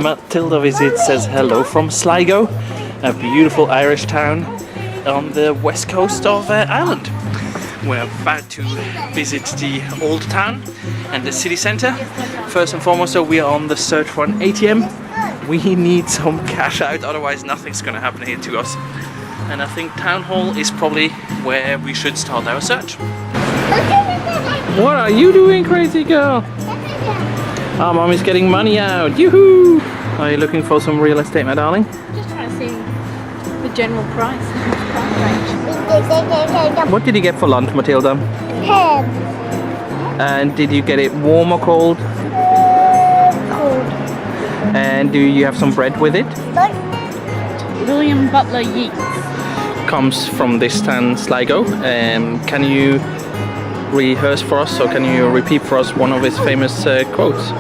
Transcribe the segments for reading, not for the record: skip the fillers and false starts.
Matilda Visits says hello from Sligo, a beautiful Irish town on the west coast of Ireland. We're about to visit the old town and the city centre. First and foremost, so we are on the search for an ATM. We need some cash out, otherwise nothing's gonna happen here to us. And I think Town Hall is probably where we should start our search. What are you doing, crazy girl? Our mom is getting money out. Yoo-hoo! Are you looking for some real estate, my darling? Just trying to see the general price range. What did you get for lunch, Matilda? Ham. And did you get it warm or cold? Cold. And do you have some bread with it? William Butler Yeats. Comes from this town, Sligo. Can you rehearse for us, or can you repeat for us one of his famous quotes?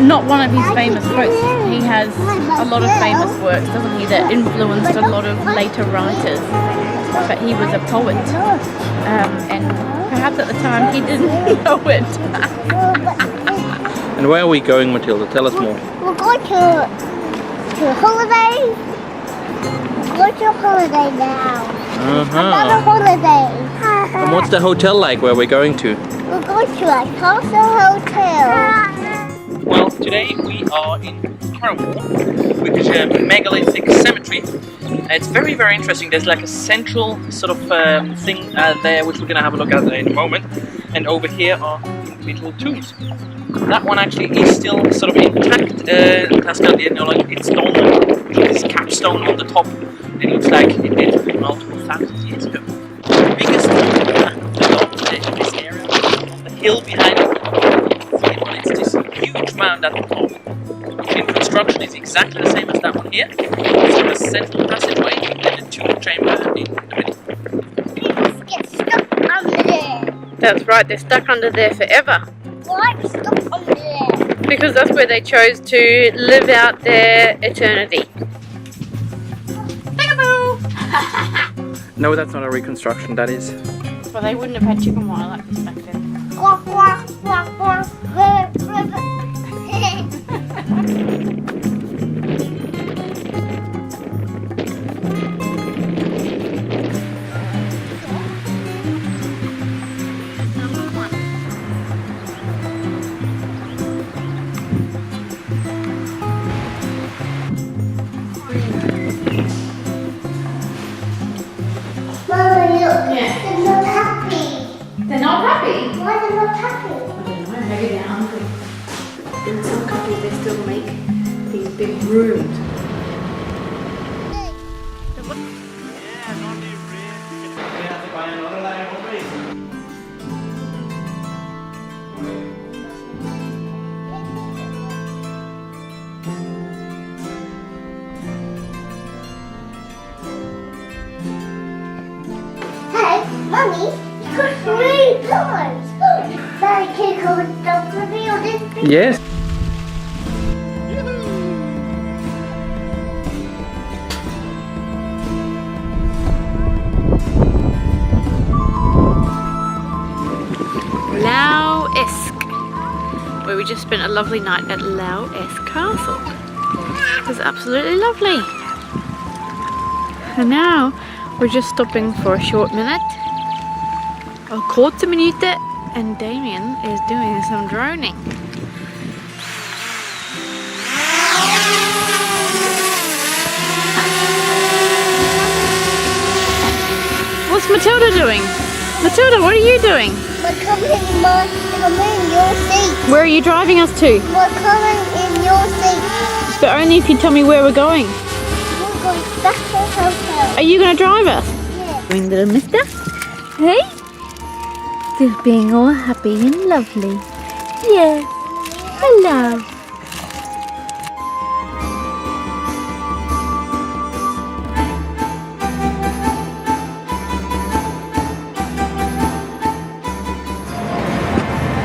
Not one of his famous quotes. He has a lot of famous works, doesn't he, that influenced a lot of later writers. But he was a poet, and perhaps at the time he didn't know it. And where are we going, Matilda? Tell us more. We're going to holiday. We're going to holiday now. Another holiday. And what's the hotel like where we're going to? We're going to a Cashel hotel. Well, today we are in Carrowmore, which is a megalithic cemetery. It's very, very interesting. There's like a central sort of thing there, which we're going to have a look at in a moment. And over here are individual tombs. That one actually is still sort of intact. That's got it's stone, this capstone on the top. It looks like it did multiple thousands of years ago. The biggest in this area, on the hill behind it, it's this huge mound at the top. In construction, it's exactly the same as that one here. It's got a central passageway and a tomb chamber in the middle. Let's get stuck under there. That's right, they're stuck under there forever. Why are we stuck under there? Because that's where they chose to live out their eternity. No, that's not a reconstruction, that is. Well, they wouldn't have had chicken wire like this back then. Quack, quack, quack, quack. They're not happy. They're not happy? Why are they not happy? I don't know, maybe they're hungry. In some countries they still make these big rooms. Hey, Mummy, you got 3 pillows. Daddy, can you come and dump with me on this thing? Yes. Lough, Eske, where we just spent a lovely night at Lough Eske Castle. It was absolutely lovely. And now we're just stopping for a short minute. A korte minute, and Damian is doing some droning. What's Matilda doing? Matilda, what are you doing? We're coming in your seat. Where are you driving us to? We're coming in your seat. But only if you tell me where we're going. We're going back to the hotel. Are you going to drive us? Yeah. Doing little mister? Hey? Just being all happy and lovely. Yeah. Hello.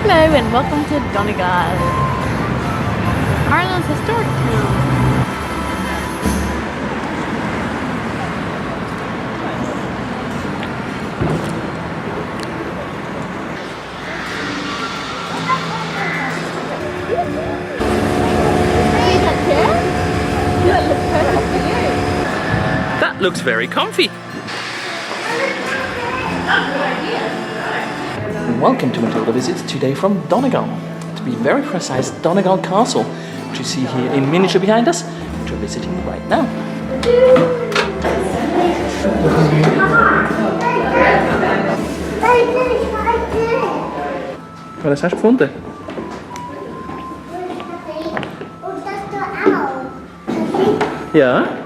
Hello and welcome to Donegal, Ireland's historic town. looks very comfy. Welcome to Matilda Visits, today from Donegal. To be very precise, Donegal Castle, which you see here in miniature behind us, which we're visiting right now. Was hast du gefunden? Ja.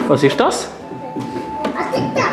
Was ist das? Was ist das?